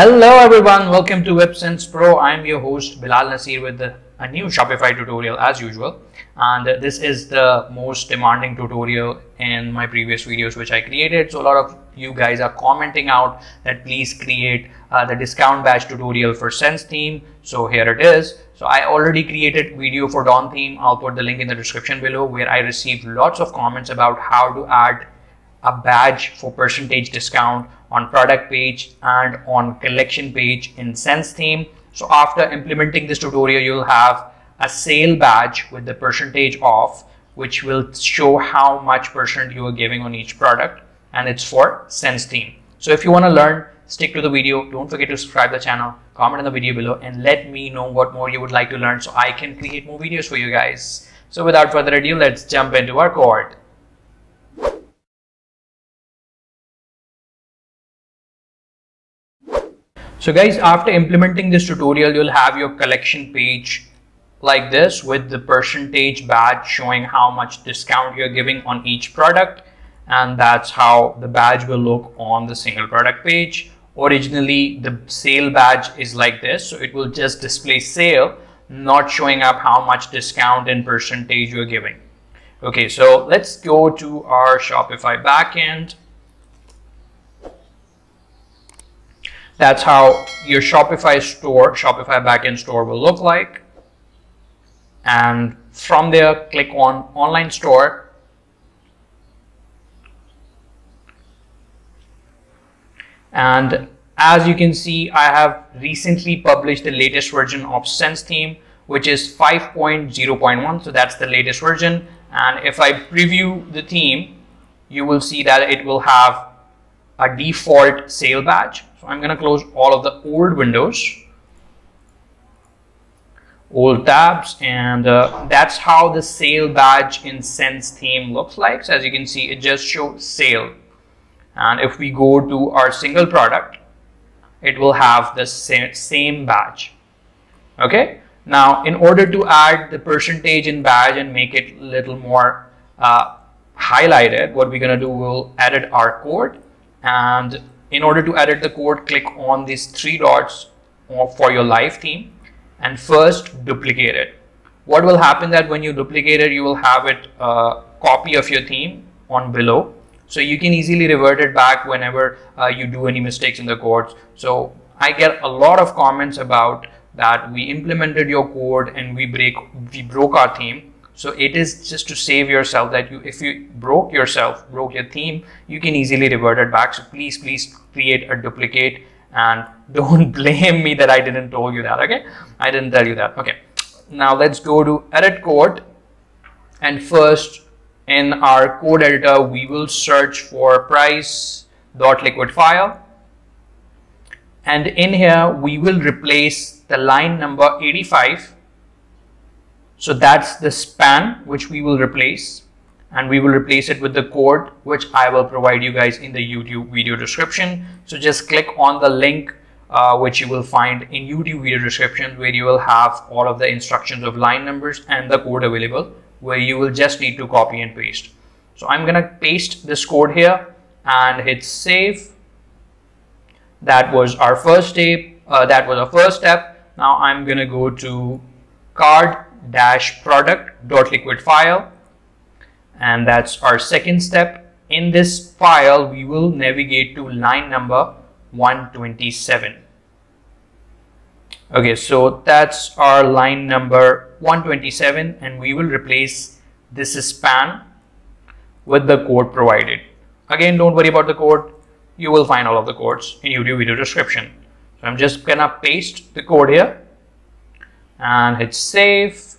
Hello everyone, welcome to WebSense Pro. I'm your host Bilal Nasir with a new Shopify tutorial as usual, and this is the most demanding tutorial in my previous videos which I created. So a lot of you guys are commenting out that please create the discount badge tutorial for Sense theme. So here it is. So I already created video for Dawn theme. I'll put the link in the description below, where I received lots of comments about how to add a badge for percentage discount on product page and on collection page in Sense theme. So after implementing this tutorial, you'll have a sale badge with the percentage off, which will show how much percent you are giving on each product, and it's for Sense theme. So if you want to learn, stick to the video. Don't forget to subscribe the channel, comment in the video below, and let me know what more you would like to learn so I can create more videos for you guys. So without further ado, let's jump into our code. So guys, after implementing this tutorial, you'll have your collection page like this with the percentage badge showing how much discount you're giving on each product. And that's how the badge will look on the single product page. Originally, the sale badge is like this. So it will just display sale, not showing up how much discount in percentage you're giving. Okay, so let's go to our Shopify backend. That's how your Shopify store, Shopify backend store will look like. And from there, click on online store. And as you can see, I have recently published the latest version of Sense theme, which is 5.0.1. So that's the latest version. And if I preview the theme, you will see that it will have a default sale badge. So I'm going to close all of the old windows, old tabs, and that's how the sale badge in Sense theme looks like. So as you can see, it just shows sale. And if we go to our single product, it will have the same badge. Okay. Now, in order to add the percentage in badge and make it a little more highlighted, what we're going to do, we'll edit our code. And in order to edit the code, click on these three dots for your live theme and first duplicate it. What will happen that when you duplicate it, you will have it copy of your theme on below. So you can easily revert it back whenever you do any mistakes in the code. So I get a lot of comments about that we implemented your code and we broke our theme. So it is just to save yourself that if you broke your theme, you can easily revert it back. So please create a duplicate and don't blame me that I didn't tell you that. Okay, I didn't tell you that. Okay, now let's go to edit code, and first in our code editor we will search for price.liquid file, and in here we will replace the line number 85. So that's the span which we will replace, and we will replace it with the code which I will provide you guys in the YouTube video description. So just click on the link which you will find in YouTube video description, where you will have all of the instructions of line numbers and the code available, where you will just need to copy and paste. So I'm gonna paste this code here and hit save. That was our first step. Now I'm gonna go to card-product.liquid file, and that's our second step. In this file, we will navigate to line number 127. Okay, so that's our line number 127, and we will replace this span with the code provided. Again, don't worry about the code. You will find all of the codes in YouTube video description. So I'm just gonna paste the code here and hit save.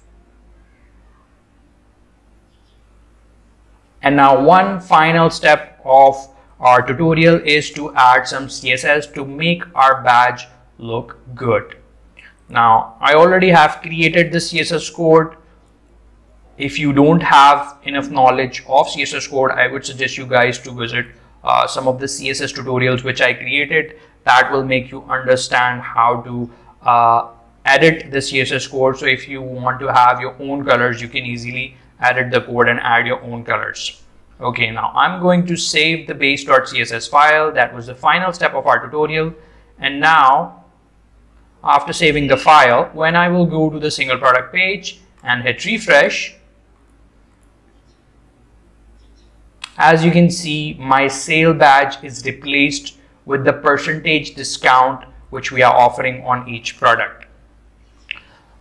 And now one final step of our tutorial is to add some CSS to make our badge look good. Now I already have created the CSS code. If you don't have enough knowledge of CSS code, I would suggest you guys to visit some of the CSS tutorials which I created. That will make you understand how to edit the CSS code. So if you want to have your own colors, you can easily edit the code and add your own colors. Okay, now I'm going to save the base.css file. That was the final step of our tutorial. And now, after saving the file, when I will go to the single product page and hit refresh, as you can see, my sale badge is replaced with the percentage discount which we are offering on each product.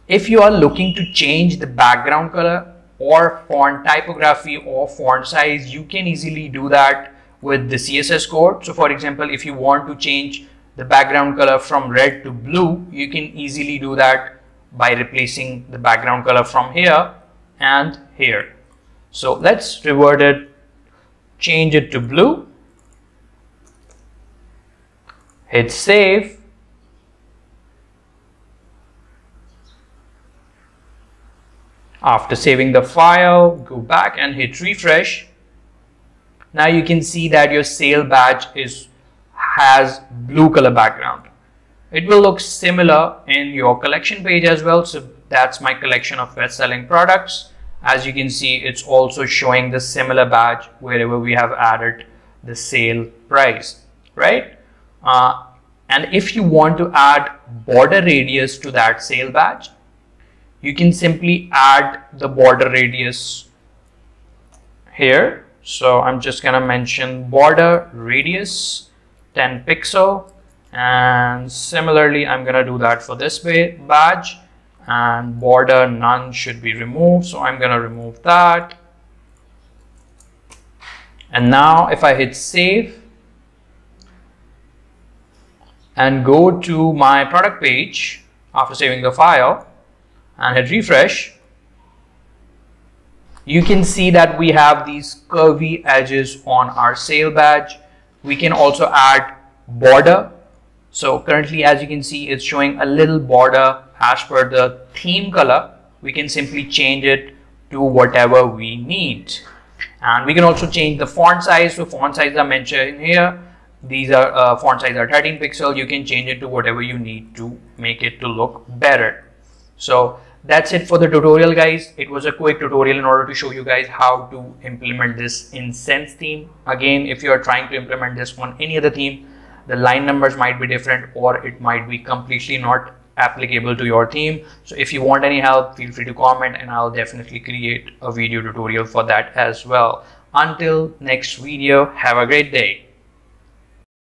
If you are looking to change the background color or font typography or font size, you can easily do that with the CSS code. So for example, if you want to change the background color from red to blue, you can easily do that by replacing the background color from here and here. So let's revert it, change it to blue, hit save. After saving the file, go back and hit refresh. Now you can see that your sale badge has blue color background. It will look similar in your collection page as well. So that's my collection of best selling products. As you can see, it's also showing the similar badge wherever we have added the sale price, right? And if you want to add border radius to that sale badge, you can simply add the border radius here. So I'm just gonna mention border radius 10 pixel, and similarly I'm gonna do that for this badge, and border none should be removed, so I'm gonna remove that. And now if I hit save and go to my product page after saving the file and hit refresh, you can see that we have these curvy edges on our sale badge. We can also add border. So currently, as you can see, it's showing a little border as per the theme color. We can simply change it to whatever we need. And we can also change the font size. So font size are mentioned here. These are font size are 13 pixel. You can change it to whatever you need to make it to look better. So that's it for the tutorial, guys. It was a quick tutorial in order to show you guys how to implement this in Sense theme. Again, if you are trying to implement this on any other theme, the line numbers might be different or it might be completely not applicable to your theme. So if you want any help, feel free to comment and I'll definitely create a video tutorial for that as well. Until next video, have a great day.